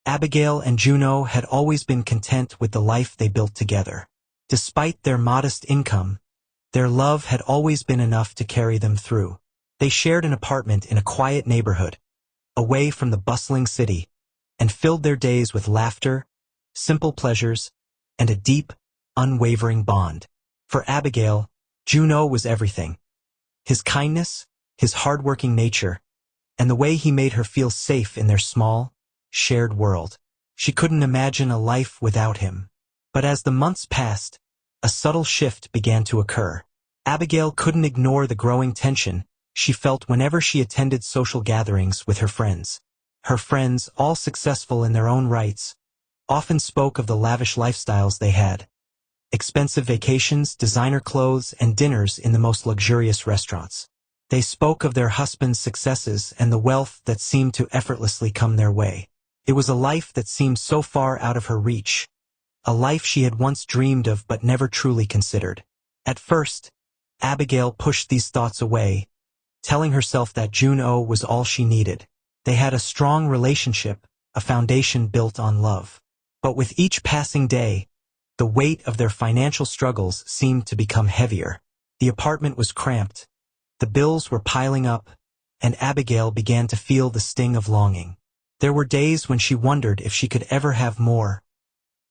Abigail and Joon-Oh had always been content with the life they built together. Despite their modest income, their love had always been enough to carry them through. They shared an apartment in a quiet neighborhood, away from the bustling city, and filled their days with laughter, simple pleasures, and a deep, unwavering bond. For Abigail, Joon-Oh was everything. His kindness, his hardworking nature, and the way he made her feel safe in their small, shared world. She couldn't imagine a life without him. But as the months passed, a subtle shift began to occur. Abigail couldn't ignore the growing tension she felt whenever she attended social gatherings with her friends. Her friends, all successful in their own rights, often spoke of the lavish lifestyles they had. Expensive vacations, designer clothes, and dinners in the most luxurious restaurants. They spoke of their husbands' successes and the wealth that seemed to effortlessly come their way. It was a life that seemed so far out of her reach, a life she had once dreamed of but never truly considered. At first, Abigail pushed these thoughts away, telling herself that Joon-Oh was all she needed. They had a strong relationship, a foundation built on love. But with each passing day, the weight of their financial struggles seemed to become heavier. The apartment was cramped, the bills were piling up, and Abigail began to feel the sting of longing. There were days when she wondered if she could ever have more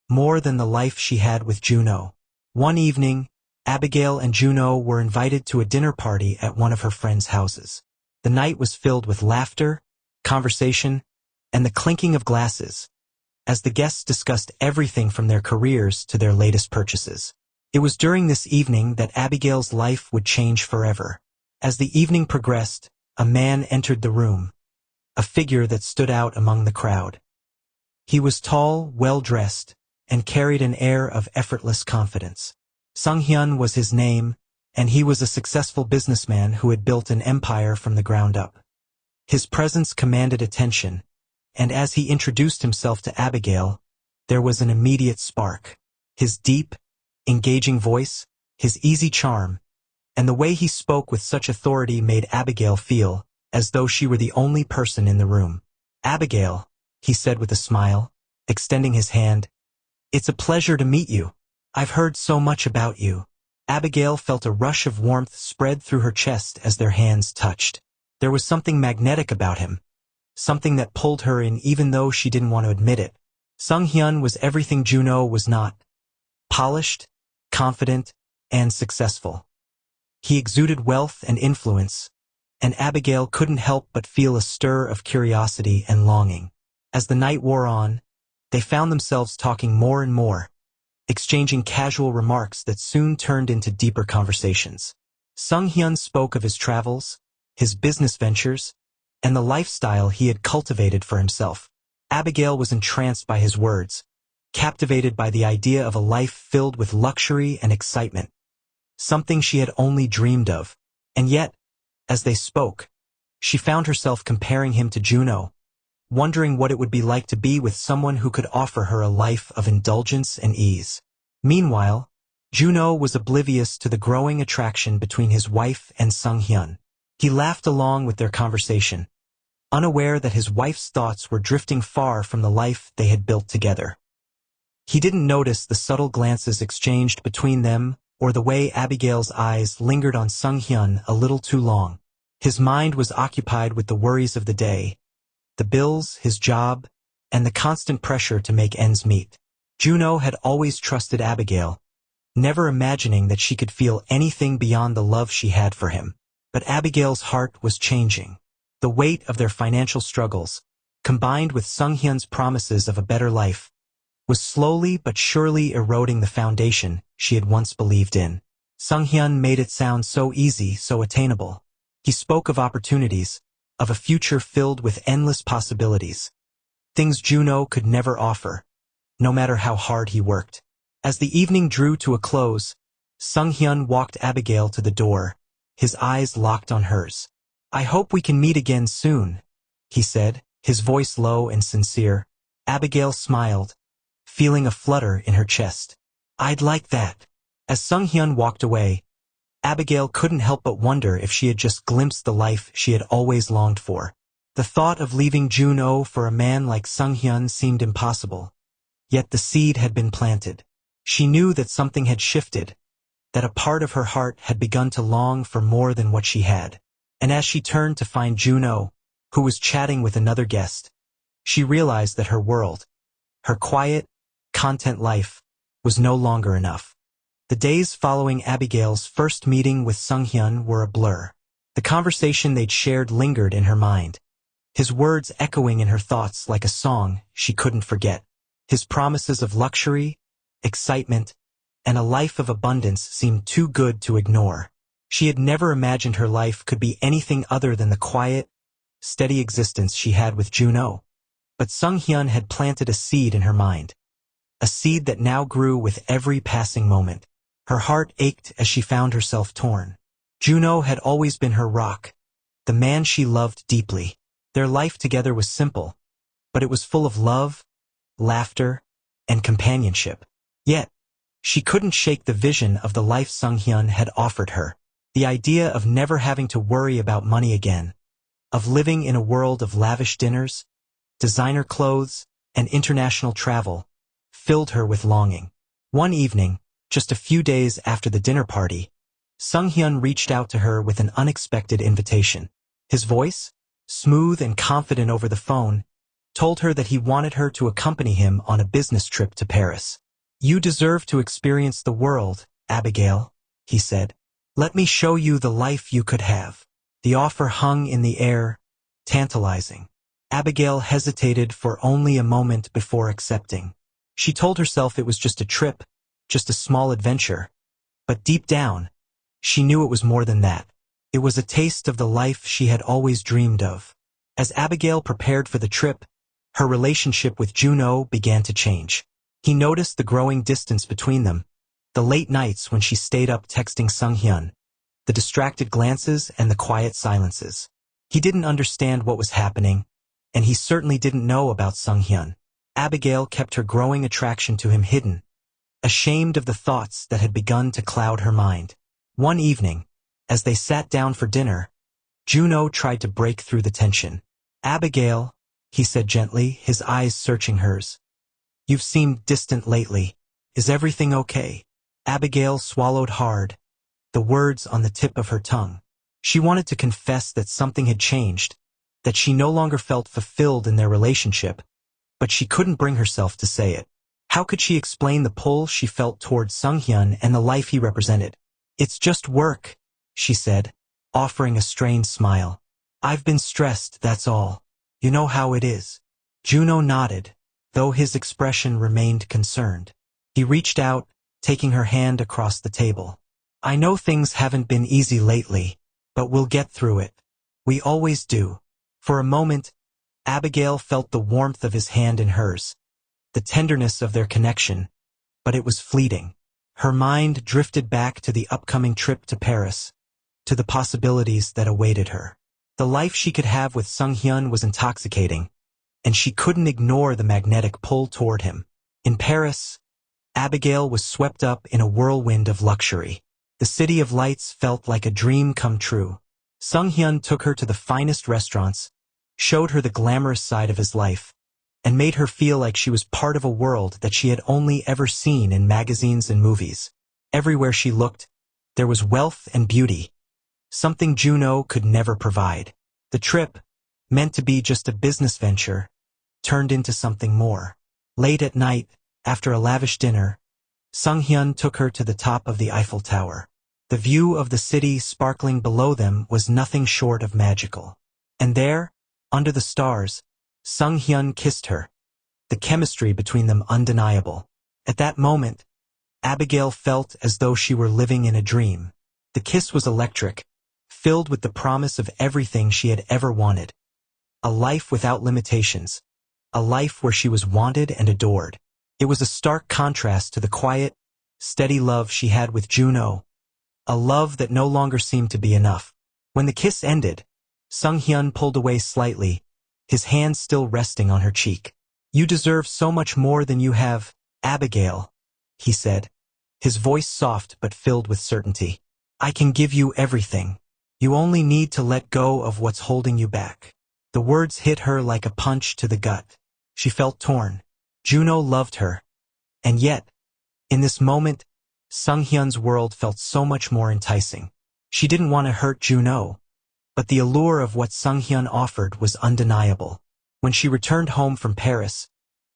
than the life she had with Joon-Oh. One evening, Abigail and Joon-Oh were invited to a dinner party at one of her friends' houses. The night was filled with laughter, conversation, and the clinking of glasses, as the guests discussed everything from their careers to their latest purchases. It was during this evening that Abigail's life would change forever. As the evening progressed, a man entered the room, a figure that stood out among the crowd. He was tall, well-dressed, and carried an air of effortless confidence. Seung-hyun was his name, and he was a successful businessman who had built an empire from the ground up. His presence commanded attention, and as he introduced himself to Abigail, there was an immediate spark. His deep, engaging voice, his easy charm, and the way he spoke with such authority made Abigail feel as though she were the only person in the room. "Abigail," he said with a smile, extending his hand, "it's a pleasure to meet you. I've heard so much about you." Abigail felt a rush of warmth spread through her chest as their hands touched. There was something magnetic about him, something that pulled her in even though she didn't want to admit it. Seung-hyun was everything Joon-Oh was not: polished, confident, and successful. He exuded wealth and influence, and Abigail couldn't help but feel a stir of curiosity and longing. As the night wore on, they found themselves talking more and more, exchanging casual remarks that soon turned into deeper conversations. Seung-hyun spoke of his travels, his business ventures, and the lifestyle he had cultivated for himself. Abigail was entranced by his words, captivated by the idea of a life filled with luxury and excitement, something she had only dreamed of. And yet, as they spoke, she found herself comparing him to Joon-Oh, wondering what it would be like to be with someone who could offer her a life of indulgence and ease. Meanwhile, Joon-Oh was oblivious to the growing attraction between his wife and Seung-hyun. He laughed along with their conversation, unaware that his wife's thoughts were drifting far from the life they had built together. He didn't notice the subtle glances exchanged between them or the way Abigail's eyes lingered on Seung-hyun a little too long. His mind was occupied with the worries of the day, the bills, his job, and the constant pressure to make ends meet. Joon-Oh had always trusted Abigail, never imagining that she could feel anything beyond the love she had for him. But Abigail's heart was changing. The weight of their financial struggles, combined with Seung-hyun's promises of a better life, was slowly but surely eroding the foundation she had once believed in. Seung-hyun made it sound so easy, so attainable. He spoke of opportunities, of a future filled with endless possibilities, things Joon-Oh could never offer, no matter how hard he worked. As the evening drew to a close, Seung-hyun walked Abigail to the door, his eyes locked on hers. "I hope we can meet again soon," he said, his voice low and sincere. Abigail smiled, feeling a flutter in her chest. "I'd like that." As Seung-hyun walked away, Abigail couldn't help but wonder if she had just glimpsed the life she had always longed for. The thought of leaving Joon-Oh for a man like Seung-hyun seemed impossible, yet the seed had been planted. She knew that something had shifted, that a part of her heart had begun to long for more than what she had. And as she turned to find Joon-Oh, who was chatting with another guest, she realized that her world, her quiet, content life, was no longer enough. The days following Abigail's first meeting with Seung-hyun were a blur. The conversation they'd shared lingered in her mind, his words echoing in her thoughts like a song she couldn't forget. His promises of luxury, excitement, and a life of abundance seemed too good to ignore. She had never imagined her life could be anything other than the quiet, steady existence she had with Joon-Oh. But Seung-hyun had planted a seed in her mind, a seed that now grew with every passing moment. Her heart ached as she found herself torn. Joon-Oh had always been her rock, the man she loved deeply. Their life together was simple, but it was full of love, laughter, and companionship. Yet, she couldn't shake the vision of the life Seung-hyun had offered her. The idea of never having to worry about money again, of living in a world of lavish dinners, designer clothes, and international travel, filled her with longing. One evening, just a few days after the dinner party, Seung-hyun reached out to her with an unexpected invitation. His voice, smooth and confident over the phone, told her that he wanted her to accompany him on a business trip to Paris. "You deserve to experience the world, Abigail," he said. "Let me show you the life you could have." The offer hung in the air, tantalizing. Abigail hesitated for only a moment before accepting. She told herself it was just a trip, just a small adventure. But deep down, she knew it was more than that. It was a taste of the life she had always dreamed of. As Abigail prepared for the trip, her relationship with Joon-Oh began to change. He noticed the growing distance between them, the late nights when she stayed up texting Seung-hyun, the distracted glances and the quiet silences. He didn't understand what was happening, and he certainly didn't know about Seung-hyun. Abigail kept her growing attraction to him hidden, ashamed of the thoughts that had begun to cloud her mind. One evening, as they sat down for dinner, Joon-Oh tried to break through the tension. "Abigail," he said gently, his eyes searching hers. "You've seemed distant lately. Is everything okay?" Abigail swallowed hard, the words on the tip of her tongue. She wanted to confess that something had changed, that she no longer felt fulfilled in their relationship, but she couldn't bring herself to say it. How could she explain the pull she felt toward Seung-hyun and the life he represented? "It's just work," she said, offering a strained smile. "I've been stressed, that's all. You know how it is." Joon-Oh nodded, though his expression remained concerned. He reached out, taking her hand across the table. "I know things haven't been easy lately, but we'll get through it. We always do." For a moment, Abigail felt the warmth of his hand in hers, the tenderness of their connection, but it was fleeting. Her mind drifted back to the upcoming trip to Paris, to the possibilities that awaited her. The life she could have with Seung-hyun was intoxicating, and she couldn't ignore the magnetic pull toward him. In Paris, Abigail was swept up in a whirlwind of luxury. The city of lights felt like a dream come true. Seung-hyun took her to the finest restaurants, showed her the glamorous side of his life, and made her feel like she was part of a world that she had only ever seen in magazines and movies. Everywhere she looked, there was wealth and beauty, something Joon-Oh could never provide. The trip, meant to be just a business venture, turned into something more. Late at night, after a lavish dinner, Seung-hyun took her to the top of the Eiffel Tower. The view of the city sparkling below them was nothing short of magical. And there, under the stars, Seung-hyun kissed her, the chemistry between them undeniable. At that moment, Abigail felt as though she were living in a dream. The kiss was electric, filled with the promise of everything she had ever wanted. A life without limitations, a life where she was wanted and adored. It was a stark contrast to the quiet, steady love she had with Joon-Oh, a love that no longer seemed to be enough. When the kiss ended, Seung-hyun pulled away slightly, his hand still resting on her cheek. "You deserve so much more than you have, Abigail," he said, his voice soft but filled with certainty. "I can give you everything. You only need to let go of what's holding you back." The words hit her like a punch to the gut. She felt torn. Joon-Oh loved her. And yet, in this moment, Seung-hyun's world felt so much more enticing. She didn't want to hurt Joon-Oh, but the allure of what Seung-hyun offered was undeniable. When she returned home from Paris,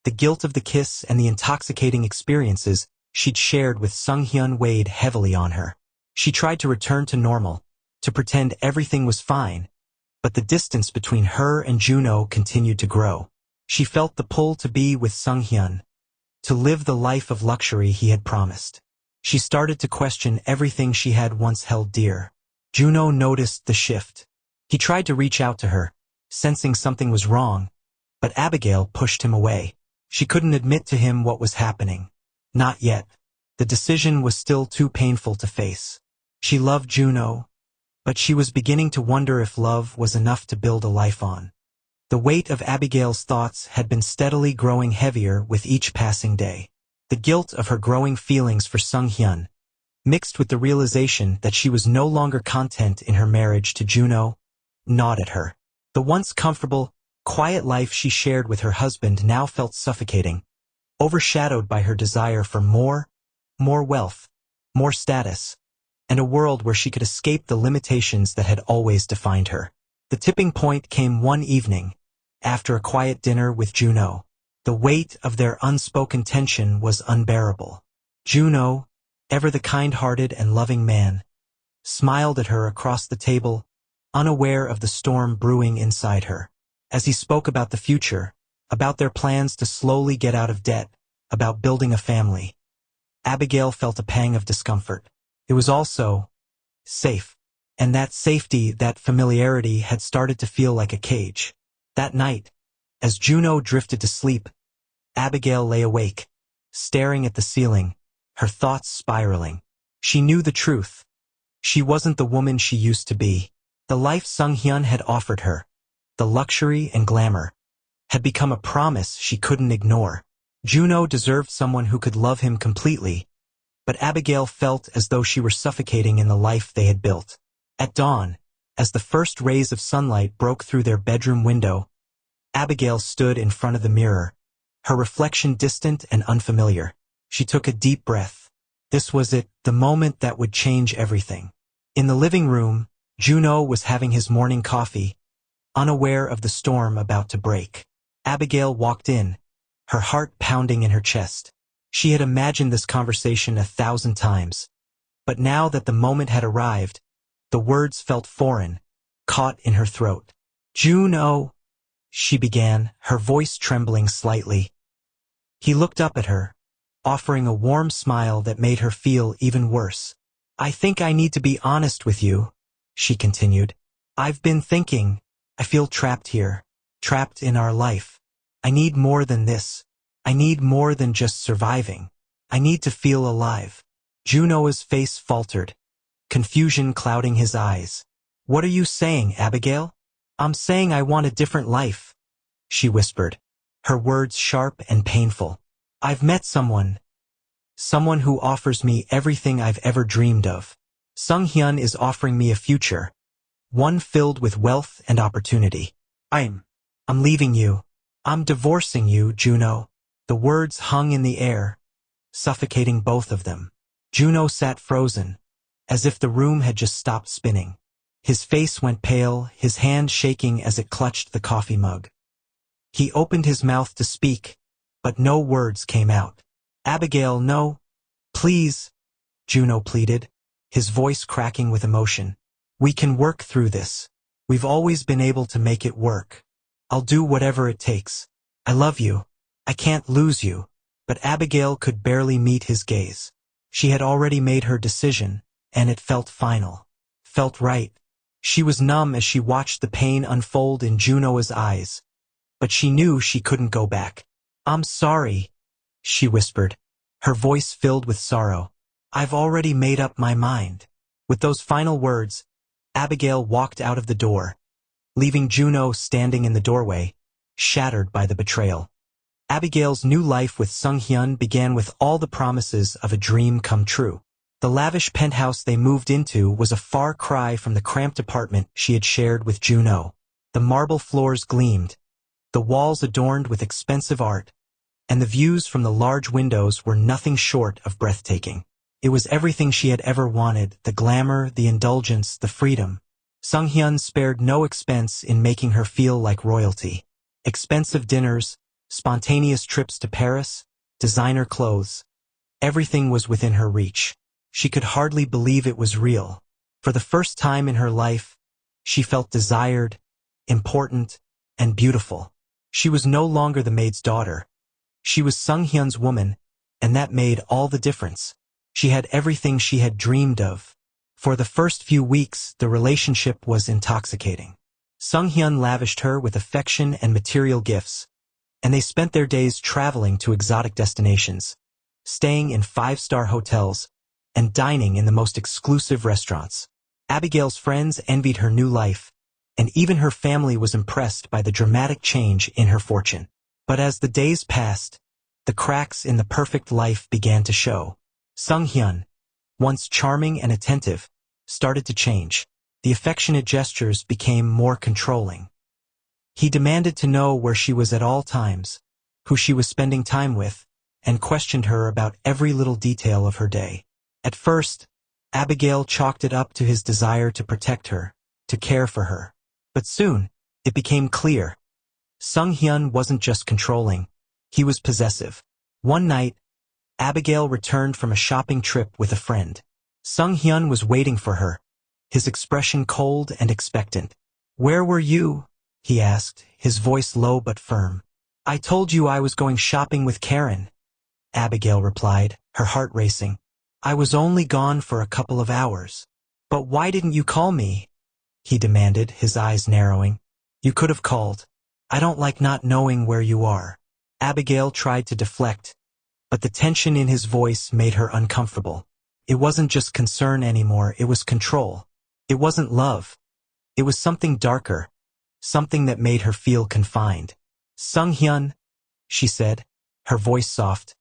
the guilt of the kiss and the intoxicating experiences she'd shared with Seung-hyun weighed heavily on her. She tried to return to normal, to pretend everything was fine, but the distance between her and Joon-Oh continued to grow. She felt the pull to be with Seung-hyun, to live the life of luxury he had promised. She started to question everything she had once held dear. Joon-Oh noticed the shift. He tried to reach out to her, sensing something was wrong, but Abigail pushed him away. She couldn't admit to him what was happening. Not yet. The decision was still too painful to face. She loved Joon-Oh, but she was beginning to wonder if love was enough to build a life on. The weight of Abigail's thoughts had been steadily growing heavier with each passing day. The guilt of her growing feelings for Seung-hyun, mixed with the realization that she was no longer content in her marriage to Joon-Oh, gnawed at her. The once comfortable, quiet life she shared with her husband now felt suffocating, overshadowed by her desire for more wealth, more status, and a world where she could escape the limitations that had always defined her. The tipping point came one evening, after a quiet dinner with Joon-Oh. The weight of their unspoken tension was unbearable. Joon-Oh, ever the kind-hearted and loving man, smiled at her across the table, unaware of the storm brewing inside her. As he spoke about the future, about their plans to slowly get out of debt, about building a family, Abigail felt a pang of discomfort. It was also safe. And that safety, that familiarity had started to feel like a cage. That night, as Joon-Oh drifted to sleep, Abigail lay awake, staring at the ceiling, her thoughts spiraling. She knew the truth. She wasn't the woman she used to be. The life Seung-hyun had offered her, the luxury and glamour, had become a promise she couldn't ignore. Joon-Oh deserved someone who could love him completely, but Abigail felt as though she were suffocating in the life they had built. At dawn, as the first rays of sunlight broke through their bedroom window, Abigail stood in front of the mirror, her reflection distant and unfamiliar. She took a deep breath. This was it, the moment that would change everything. In the living room, Joon-Oh was having his morning coffee, unaware of the storm about to break. Abigail walked in, her heart pounding in her chest. She had imagined this conversation 1,000 times, but now that the moment had arrived, the words felt foreign, caught in her throat. "Joon-Oh," she began, her voice trembling slightly. He looked up at her, offering a warm smile that made her feel even worse. "I think I need to be honest with you," she continued. "I've been thinking, I feel trapped here, trapped in our life. I need more than this. I need more than just surviving. I need to feel alive." Joon-Oh's face faltered, confusion clouding his eyes. "What are you saying, Abigail?" "I'm saying I want a different life," she whispered, her words sharp and painful. "I've met someone who offers me everything I've ever dreamed of. Seung-hyun is offering me a future, one filled with wealth and opportunity. I'm leaving you. I'm divorcing you, Joon-Oh." The words hung in the air, suffocating both of them. Joon-Oh sat frozen, as if the room had just stopped spinning. His face went pale, his hand shaking as it clutched the coffee mug. He opened his mouth to speak, but no words came out. "Abigail, no. Please," Joon-Oh pleaded, his voice cracking with emotion. "We can work through this. We've always been able to make it work. I'll do whatever it takes. I love you. I can't lose you." But Abigail could barely meet his gaze. She had already made her decision, and it felt final. Felt right. She was numb as she watched the pain unfold in Joon-Oh's eyes, but she knew she couldn't go back. "I'm sorry," she whispered, her voice filled with sorrow. "I've already made up my mind." With those final words, Abigail walked out of the door, leaving Joon-Oh standing in the doorway, shattered by the betrayal. Abigail's new life with Seung-hyun began with all the promises of a dream come true. The lavish penthouse they moved into was a far cry from the cramped apartment she had shared with Joon-Oh. The marble floors gleamed, the walls adorned with expensive art, and the views from the large windows were nothing short of breathtaking. It was everything she had ever wanted, the glamour, the indulgence, the freedom. Seung-hyun spared no expense in making her feel like royalty. Expensive dinners, spontaneous trips to Paris, designer clothes. Everything was within her reach. She could hardly believe it was real. For the first time in her life, she felt desired, important, and beautiful. She was no longer the maid's daughter. She was Seung-hyun's woman, and that made all the difference. She had everything she had dreamed of. For the first few weeks, the relationship was intoxicating. Seung-hyun lavished her with affection and material gifts, and they spent their days traveling to exotic destinations, staying in five-star hotels, and dining in the most exclusive restaurants. Abigail's friends envied her new life, and even her family was impressed by the dramatic change in her fortune. But as the days passed, the cracks in the perfect life began to show. Seung-hyun, once charming and attentive, started to change. The affectionate gestures became more controlling. He demanded to know where she was at all times, who she was spending time with, and questioned her about every little detail of her day. At first, Abigail chalked it up to his desire to protect her, to care for her. But soon, it became clear. Seung-hyun wasn't just controlling, he was possessive. One night, Abigail returned from a shopping trip with a friend. Seung-hyun was waiting for her, his expression cold and expectant. "Where were you?" he asked, his voice low but firm. "I told you I was going shopping with Karen," Abigail replied, her heart racing. "I was only gone for a couple of hours." "But why didn't you call me?" he demanded, his eyes narrowing. "You could have called. I don't like not knowing where you are." Abigail tried to deflect, but the tension in his voice made her uncomfortable. It wasn't just concern anymore, it was control. It wasn't love. It was something darker, something that made her feel confined. "Seung-hyun," she said, her voice soft,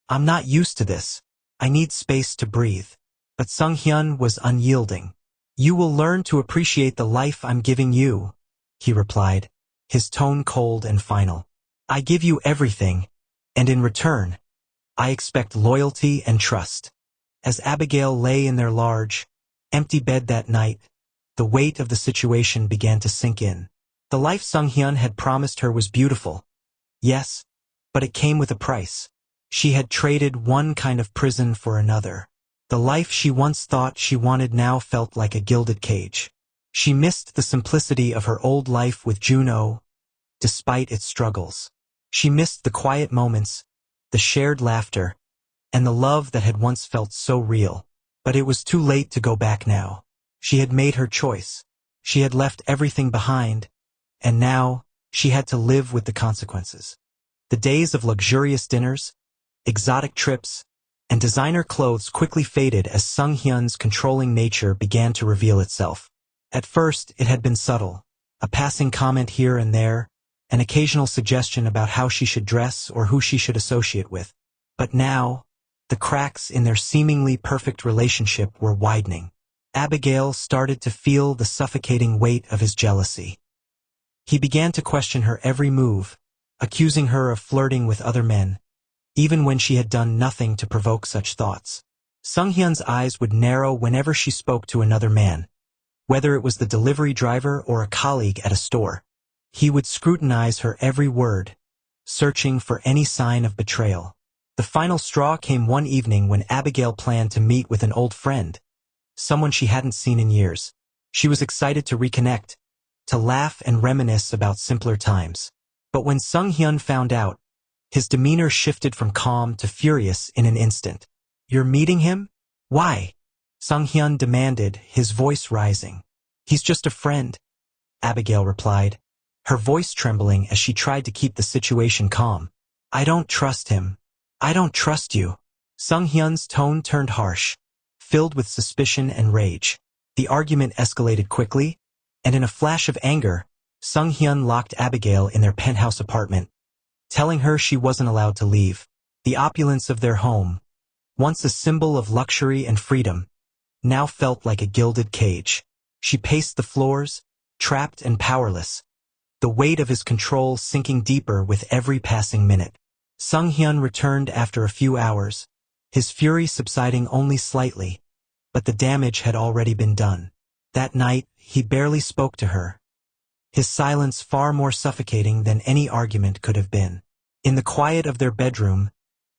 "I'm not used to this. I need space to breathe." But Seung-hyun was unyielding. "You will learn to appreciate the life I'm giving you," he replied, his tone cold and final. "I give you everything, and in return, I expect loyalty and trust." As Abigail lay in their large, empty bed that night, the weight of the situation began to sink in. The life Seung-hyun had promised her was beautiful. Yes, but it came with a price. She had traded one kind of prison for another. The life she once thought she wanted now felt like a gilded cage. She missed the simplicity of her old life with Joon-Oh, despite its struggles. She missed the quiet moments, the shared laughter, and the love that had once felt so real. But it was too late to go back now. She had made her choice. She had left everything behind, and now she had to live with the consequences. The days of luxurious dinners, exotic trips, and designer clothes quickly faded as Seung-hyun's controlling nature began to reveal itself. At first, it had been subtle, a passing comment here and there, an occasional suggestion about how she should dress or who she should associate with. But now, the cracks in their seemingly perfect relationship were widening. Abigail started to feel the suffocating weight of his jealousy. He began to question her every move, accusing her of flirting with other men, even when she had done nothing to provoke such thoughts. Seung-hyun's eyes would narrow whenever she spoke to another man, whether it was the delivery driver or a colleague at a store. He would scrutinize her every word, searching for any sign of betrayal. The final straw came one evening when Abigail planned to meet with an old friend, someone she hadn't seen in years. She was excited to reconnect, to laugh and reminisce about simpler times. But when Seung-hyun found out, his demeanor shifted from calm to furious in an instant. "You're meeting him? Why?" Seung-hyun demanded, his voice rising. "He's just a friend," Abigail replied, her voice trembling as she tried to keep the situation calm. "I don't trust him. I don't trust you." Seung-hyun's tone turned harsh, filled with suspicion and rage. The argument escalated quickly, and in a flash of anger, Seung-hyun locked Abigail in their penthouse apartment, telling her she wasn't allowed to leave. The opulence of their home, once a symbol of luxury and freedom, now felt like a gilded cage. She paced the floors, trapped and powerless, the weight of his control sinking deeper with every passing minute. Seung-hyun returned after a few hours, his fury subsiding only slightly, but the damage had already been done. That night, he barely spoke to her, his silence far more suffocating than any argument could have been. In the quiet of their bedroom,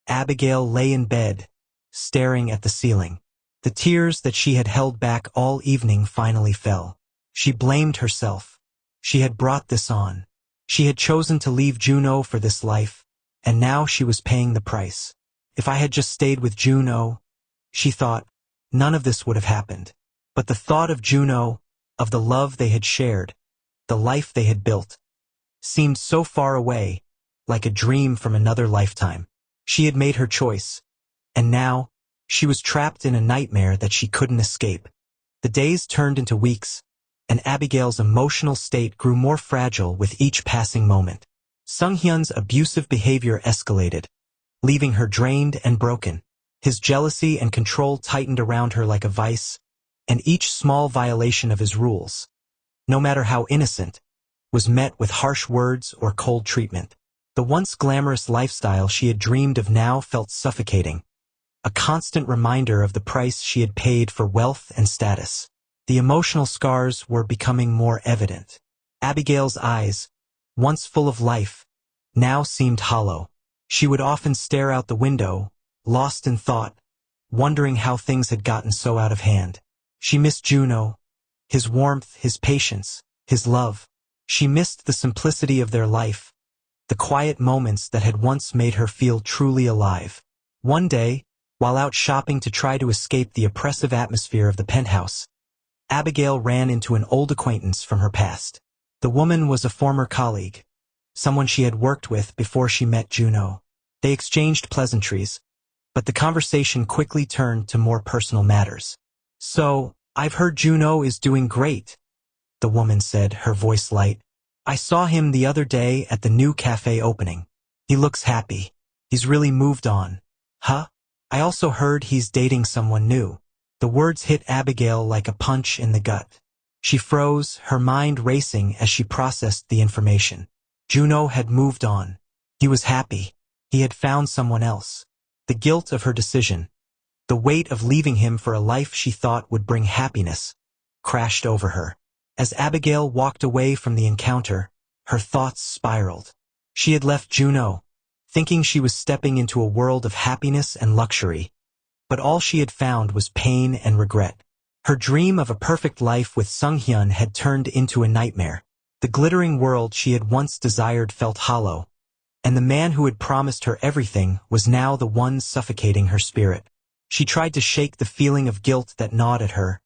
Abigail lay in bed, staring at the ceiling. The tears that she had held back all evening finally fell. She blamed herself. She had brought this on. She had chosen to leave Joon-Oh for this life, and now she was paying the price. If I had just stayed with Joon-Oh, she thought, none of this would have happened. But the thought of Joon-Oh, of the love they had shared, the life they had built, seemed so far away, like a dream from another lifetime. She had made her choice, and now, she was trapped in a nightmare that she couldn't escape. The days turned into weeks, and Abigail's emotional state grew more fragile with each passing moment. Seung-hyun's abusive behavior escalated, leaving her drained and broken. His jealousy and control tightened around her like a vice, and each small violation of his rules, no matter how innocent, was met with harsh words or cold treatment. The once glamorous lifestyle she had dreamed of now felt suffocating, a constant reminder of the price she had paid for wealth and status. The emotional scars were becoming more evident. Abigail's eyes, once full of life, now seemed hollow. She would often stare out the window, lost in thought, wondering how things had gotten so out of hand. She missed Joon-Oh, his warmth, his patience, his love. She missed the simplicity of their life, the quiet moments that had once made her feel truly alive. One day, while out shopping to try to escape the oppressive atmosphere of the penthouse, Abigail ran into an old acquaintance from her past. The woman was a former colleague, someone she had worked with before she met Joon-Oh. They exchanged pleasantries, but the conversation quickly turned to more personal matters. "So, I've heard Joon-Oh is doing great," the woman said, her voice light. "I saw him the other day at the new cafe opening. He looks happy. He's really moved on." "Huh? I also heard he's dating someone new." The words hit Abigail like a punch in the gut. She froze, her mind racing as she processed the information. Joon-Oh had moved on. He was happy. He had found someone else. The guilt of her decision, the weight of leaving him for a life she thought would bring happiness, crashed over her. As Abigail walked away from the encounter, her thoughts spiraled. She had left Joon-Oh, thinking she was stepping into a world of happiness and luxury, but all she had found was pain and regret. Her dream of a perfect life with Seung-hyun had turned into a nightmare. The glittering world she had once desired felt hollow, and the man who had promised her everything was now the one suffocating her spirit. She tried to shake the feeling of guilt that gnawed at her,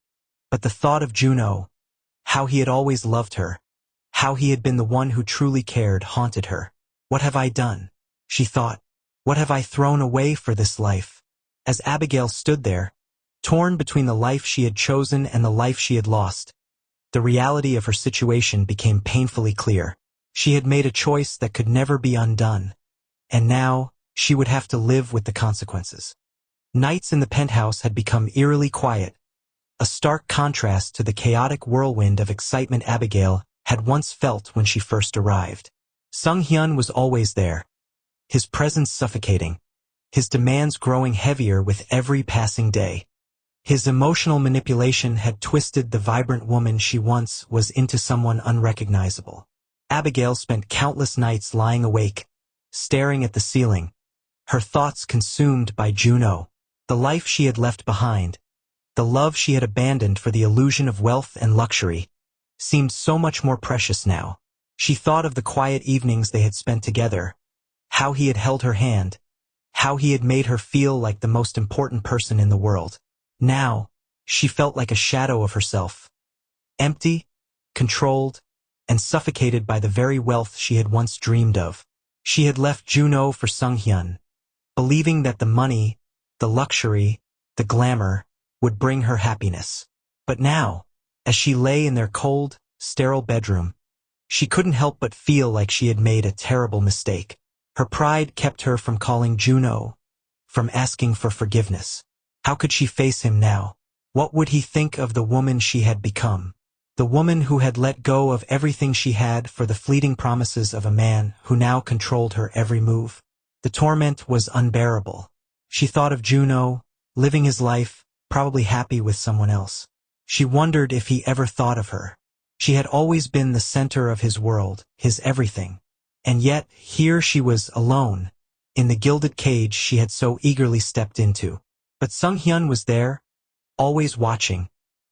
but the thought of Joon-Oh, how he had always loved her, how he had been the one who truly cared, haunted her. "What have I done?" she thought. "What have I thrown away for this life?" As Abigail stood there, torn between the life she had chosen and the life she had lost, the reality of her situation became painfully clear. She had made a choice that could never be undone, and now she would have to live with the consequences. Nights in the penthouse had become eerily quiet, a stark contrast to the chaotic whirlwind of excitement Abigail had once felt when she first arrived. Seung-hyun was always there, his presence suffocating, his demands growing heavier with every passing day. His emotional manipulation had twisted the vibrant woman she once was into someone unrecognizable. Abigail spent countless nights lying awake, staring at the ceiling, her thoughts consumed by Joon-Oh. The life she had left behind, the love she had abandoned for the illusion of wealth and luxury, seemed so much more precious now. She thought of the quiet evenings they had spent together, how he had held her hand, how he had made her feel like the most important person in the world. Now, she felt like a shadow of herself, empty, controlled, and suffocated by the very wealth she had once dreamed of. She had left Joon-Oh for Seung-hyun, believing that the money, the luxury, the glamour, would bring her happiness. But now, as she lay in their cold, sterile bedroom, she couldn't help but feel like she had made a terrible mistake. Her pride kept her from calling Joon-Oh, from asking for forgiveness. How could she face him now? What would he think of the woman she had become? The woman who had let go of everything she had for the fleeting promises of a man who now controlled her every move. The torment was unbearable. She thought of Joon-Oh, living his life, probably happy with someone else. She wondered if he ever thought of her. She had always been the center of his world, his everything. And yet, here she was alone, in the gilded cage she had so eagerly stepped into. But Seung-hyun was there, always watching,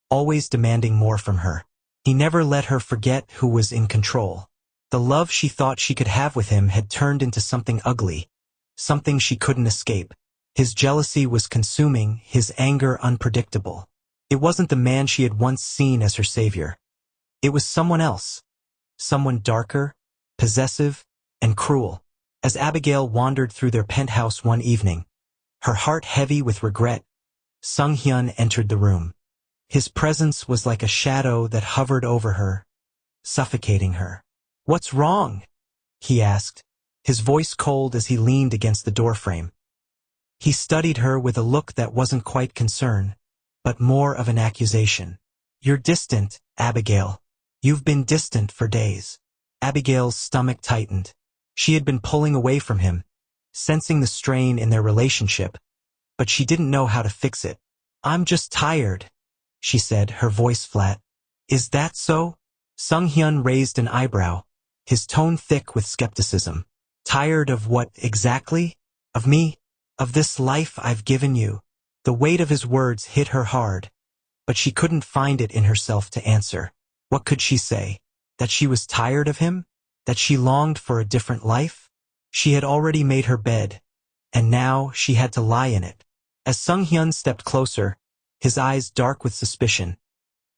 always demanding more from her. He never let her forget who was in control. The love she thought she could have with him had turned into something ugly, something she couldn't escape. His jealousy was consuming, his anger unpredictable. It wasn't the man she had once seen as her savior. It was someone else. Someone darker, possessive, and cruel. As Abigail wandered through their penthouse one evening, her heart heavy with regret, Seung-hyun entered the room. His presence was like a shadow that hovered over her, suffocating her. "What's wrong?" he asked, his voice cold as he leaned against the doorframe. He studied her with a look that wasn't quite concern, but more of an accusation. "You're distant, Abigail. You've been distant for days." Abigail's stomach tightened. She had been pulling away from him, sensing the strain in their relationship, but she didn't know how to fix it. "I'm just tired," she said, her voice flat. "Is that so?" Seung-hyun raised an eyebrow, his tone thick with skepticism. "Tired of what exactly? Of me? Of this life I've given you?" The weight of his words hit her hard, but she couldn't find it in herself to answer. What could she say? That she was tired of him? That she longed for a different life? She had already made her bed, and now she had to lie in it. As Seung-hyun stepped closer, his eyes dark with suspicion,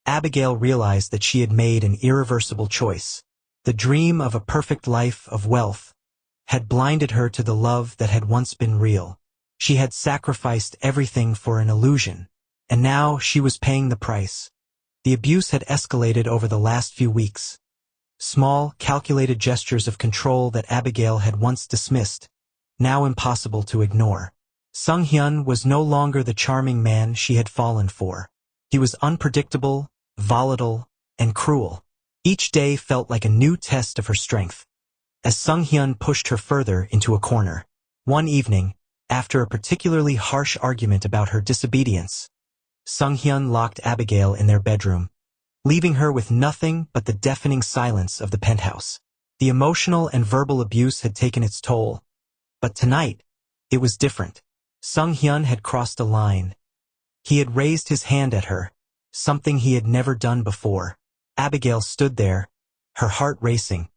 Abigail realized that she had made an irreversible choice. The dream of a perfect life of wealth had blinded her to the love that had once been real. She had sacrificed everything for an illusion, and now she was paying the price. The abuse had escalated over the last few weeks. Small, calculated gestures of control that Abigail had once dismissed, now impossible to ignore. Seung-hyun was no longer the charming man she had fallen for. He was unpredictable, volatile, and cruel. Each day felt like a new test of her strength, as Seung-hyun pushed her further into a corner. One evening, after a particularly harsh argument about her disobedience, Seung-hyun locked Abigail in their bedroom, leaving her with nothing but the deafening silence of the penthouse. The emotional and verbal abuse had taken its toll, but tonight, it was different. Seung-hyun had crossed a line. He had raised his hand at her, something he had never done before. Abigail stood there, her heart racing,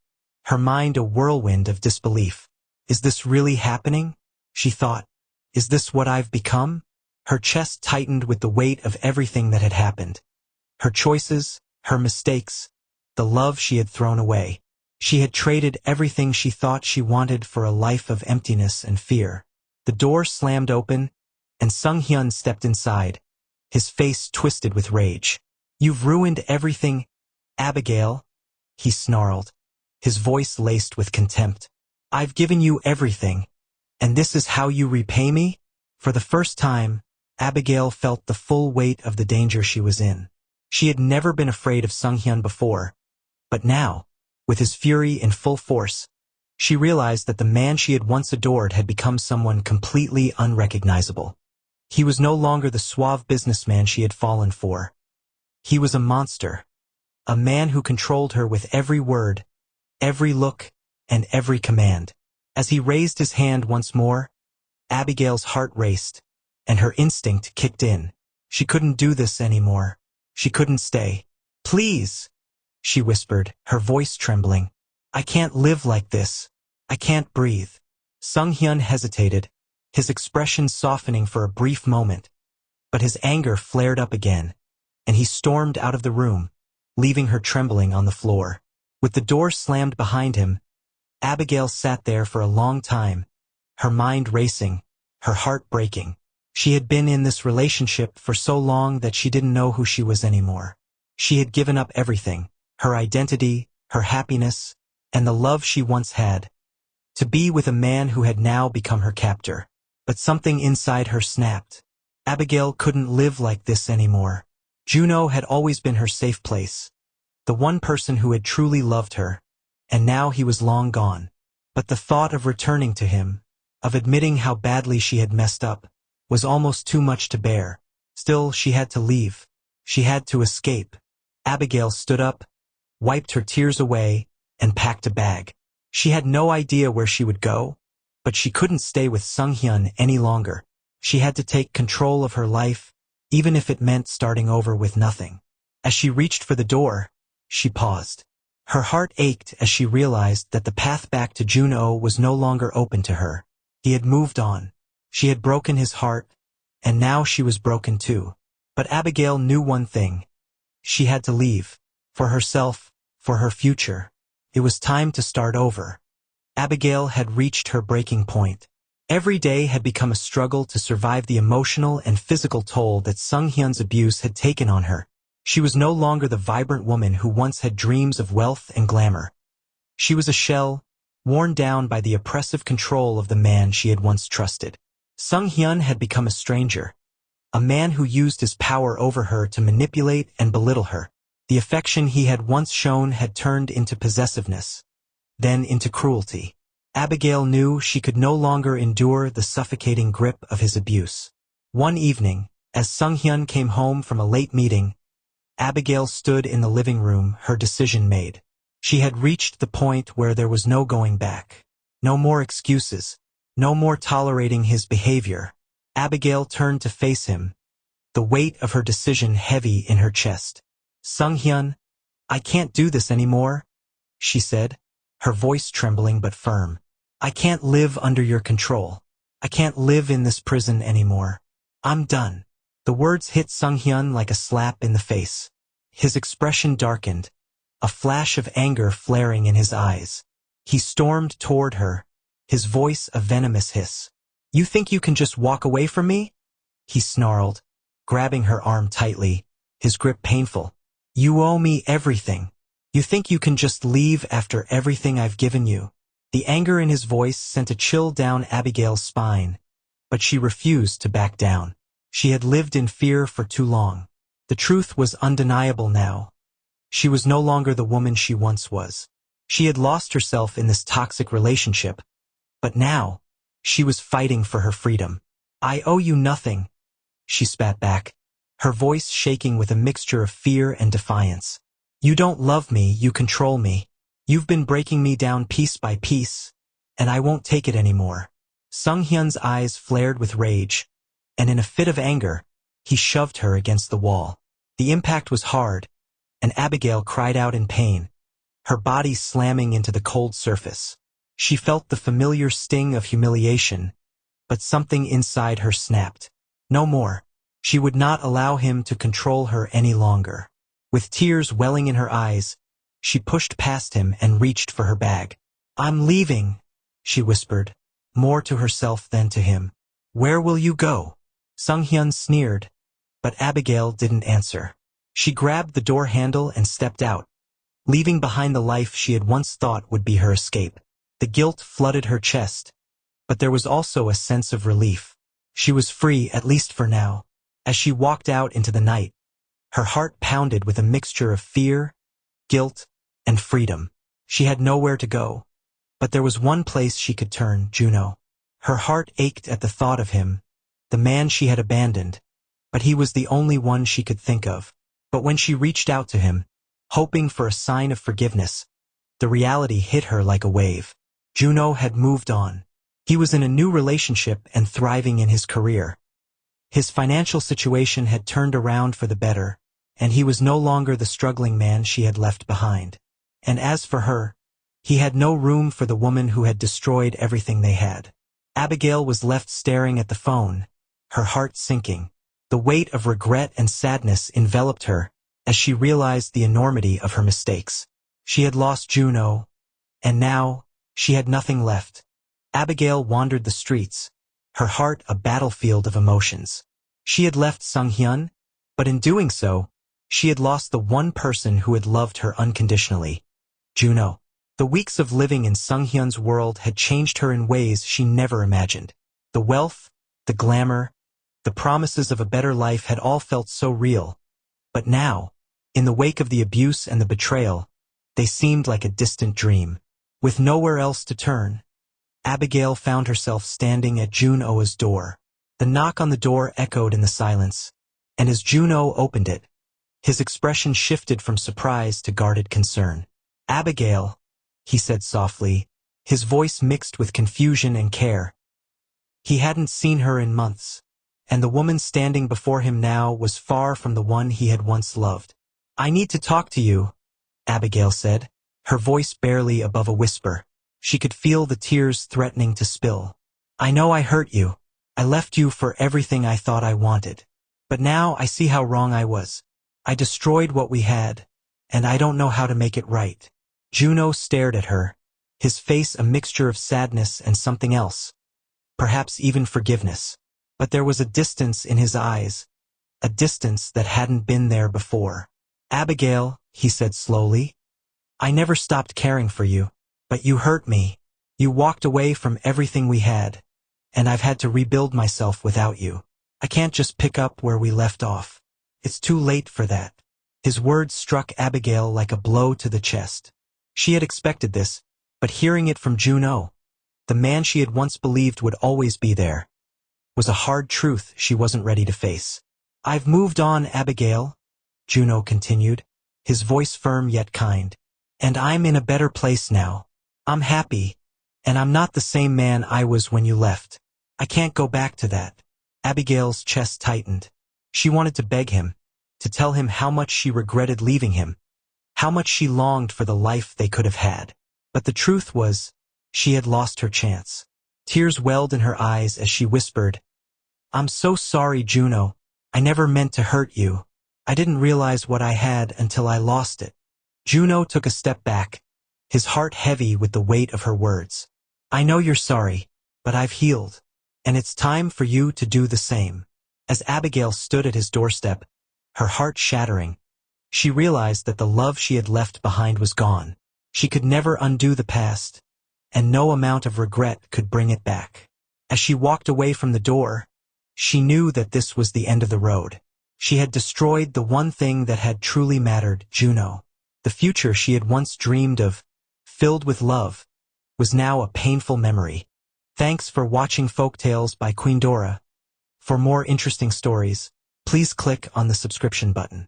her mind a whirlwind of disbelief. "Is this really happening?" she thought. "Is this what I've become?" Her chest tightened with the weight of everything that had happened. Her choices, her mistakes, the love she had thrown away. She had traded everything she thought she wanted for a life of emptiness and fear. The door slammed open, and Seung-hyun stepped inside, his face twisted with rage. "You've ruined everything, Abigail," he snarled, his voice laced with contempt. "I've given you everything, and this is how you repay me?" For the first time, Abigail felt the full weight of the danger she was in. She had never been afraid of Seung-hyun before, but now, with his fury in full force, she realized that the man she had once adored had become someone completely unrecognizable. He was no longer the suave businessman she had fallen for. He was a monster, a man who controlled her with every word, every look, and every command. As he raised his hand once more, Abigail's heart raced, and her instinct kicked in. She couldn't do this anymore. She couldn't stay. "Please," she whispered, her voice trembling. "I can't live like this. I can't breathe." Seung-hyun hesitated, his expression softening for a brief moment, but his anger flared up again, and he stormed out of the room, leaving her trembling on the floor. With the door slammed behind him, Abigail sat there for a long time, her mind racing, her heart breaking. She had been in this relationship for so long that she didn't know who she was anymore. She had given up everything, her identity, her happiness, and the love she once had, to be with a man who had now become her captor. But something inside her snapped. Abigail couldn't live like this anymore. Joon-Oh had always been her safe place, the one person who had truly loved her, and now he was long gone. But the thought of returning to him, of admitting how badly she had messed up, was almost too much to bear. Still, she had to leave. She had to escape. Abigail stood up, wiped her tears away, and packed a bag. She had no idea where she would go, but she couldn't stay with Seung-hyun any longer. She had to take control of her life, even if it meant starting over with nothing. As she reached for the door, she paused. Her heart ached as she realized that the path back to Joon-Oh was no longer open to her. He had moved on. She had broken his heart, and now she was broken too. But Abigail knew one thing. She had to leave. For herself, for her future. It was time to start over. Abigail had reached her breaking point. Every day had become a struggle to survive the emotional and physical toll that Seung-hyun's abuse had taken on her. She was no longer the vibrant woman who once had dreams of wealth and glamour. She was a shell, worn down by the oppressive control of the man she had once trusted. Seung-hyun had become a stranger, a man who used his power over her to manipulate and belittle her. The affection he had once shown had turned into possessiveness, then into cruelty. Abigail knew she could no longer endure the suffocating grip of his abuse. One evening, as Seung-hyun came home from a late meeting, Abigail stood in the living room, her decision made. She had reached the point where there was no going back. No more excuses. No more tolerating his behavior. Abigail turned to face him, the weight of her decision heavy in her chest. "Seung-hyun, I can't do this anymore," she said, her voice trembling but firm. "I can't live under your control. I can't live in this prison anymore. I'm done." The words hit Seung-hyun like a slap in the face. His expression darkened, a flash of anger flaring in his eyes. He stormed toward her, his voice a venomous hiss. "You think you can just walk away from me?" he snarled, grabbing her arm tightly, his grip painful. "You owe me everything. You think you can just leave after everything I've given you?" The anger in his voice sent a chill down Abigail's spine, but she refused to back down. She had lived in fear for too long. The truth was undeniable now. She was no longer the woman she once was. She had lost herself in this toxic relationship, but now, she was fighting for her freedom. "I owe you nothing," she spat back, her voice shaking with a mixture of fear and defiance. "You don't love me, you control me. You've been breaking me down piece by piece, and I won't take it anymore." Seung-hyun's eyes flared with rage, and in a fit of anger, he shoved her against the wall. The impact was hard, and Abigail cried out in pain, her body slamming into the cold surface. She felt the familiar sting of humiliation, but something inside her snapped. No more. She would not allow him to control her any longer. With tears welling in her eyes, she pushed past him and reached for her bag. "I'm leaving," she whispered, more to herself than to him. "Where will you go?" Seung-hyun sneered, but Abigail didn't answer. She grabbed the door handle and stepped out, leaving behind the life she had once thought would be her escape. The guilt flooded her chest, but there was also a sense of relief. She was free, at least for now. As she walked out into the night, her heart pounded with a mixture of fear, guilt, and freedom. She had nowhere to go, but there was one place she could turn: Joon-Oh. Her heart ached at the thought of him, the man she had abandoned, but he was the only one she could think of. But when she reached out to him, hoping for a sign of forgiveness, the reality hit her like a wave. Joon-Oh had moved on. He was in a new relationship and thriving in his career. His financial situation had turned around for the better, and he was no longer the struggling man she had left behind. And as for her, he had no room for the woman who had destroyed everything they had. Abigail was left staring at the phone, her heart sinking. The weight of regret and sadness enveloped her as she realized the enormity of her mistakes. She had lost Joon-Oh, and now, she had nothing left. Abigail wandered the streets, her heart a battlefield of emotions. She had left Seung-hyun, but in doing so, she had lost the one person who had loved her unconditionally, Joon-Oh. The weeks of living in Seung-hyun's world had changed her in ways she never imagined. The wealth, the glamour, the promises of a better life had all felt so real, but now, In the wake of the abuse and the betrayal, they seemed like a distant dream. With nowhere else to turn, Abigail found herself standing at Joon-Oh's door. The knock on the door echoed in the silence, and as Joon-Oh opened it, his expression shifted from surprise to guarded concern. "Abigail," he said softly, his voice mixed with confusion and care. He hadn't seen her in months, and the woman standing before him now was far from the one he had once loved. "I need to talk to you," Abigail said, her voice barely above a whisper. She could feel the tears threatening to spill. "I know I hurt you. I left you for everything I thought I wanted. But now I see how wrong I was. I destroyed what we had, and I don't know how to make it right." Joon-Oh stared at her, his face a mixture of sadness and something else, perhaps even forgiveness. But there was a distance in his eyes, a distance that hadn't been there before. "Abigail," he said slowly, "I never stopped caring for you, but you hurt me. You walked away from everything we had, and I've had to rebuild myself without you. I can't just pick up where we left off. It's too late for that." His words struck Abigail like a blow to the chest. She had expected this, but hearing it from Joon-Oh, the man she had once believed would always be there, was a hard truth she wasn't ready to face. "I've moved on, Abigail," Joon-Oh continued, his voice firm yet kind. "And I'm in a better place now. I'm happy, and I'm not the same man I was when you left. I can't go back to that." Abigail's chest tightened. She wanted to beg him, to tell him how much she regretted leaving him, how much she longed for the life they could have had. But the truth was, she had lost her chance. Tears welled in her eyes as she whispered, "I'm so sorry, Joon-Oh. I never meant to hurt you. I didn't realize what I had until I lost it." Joon-Oh took a step back, his heart heavy with the weight of her words. "I know you're sorry, but I've healed, and it's time for you to do the same." As Abigail stood at his doorstep, her heart shattering, she realized that the love she had left behind was gone. She could never undo the past, and no amount of regret could bring it back. As she walked away from the door, she knew that this was the end of the road. She had destroyed the one thing that had truly mattered, Joon-Oh. The future she had once dreamed of, filled with love, was now a painful memory. Thanks for watching Folktales by Queen Dora. For more interesting stories, please click on the subscription button.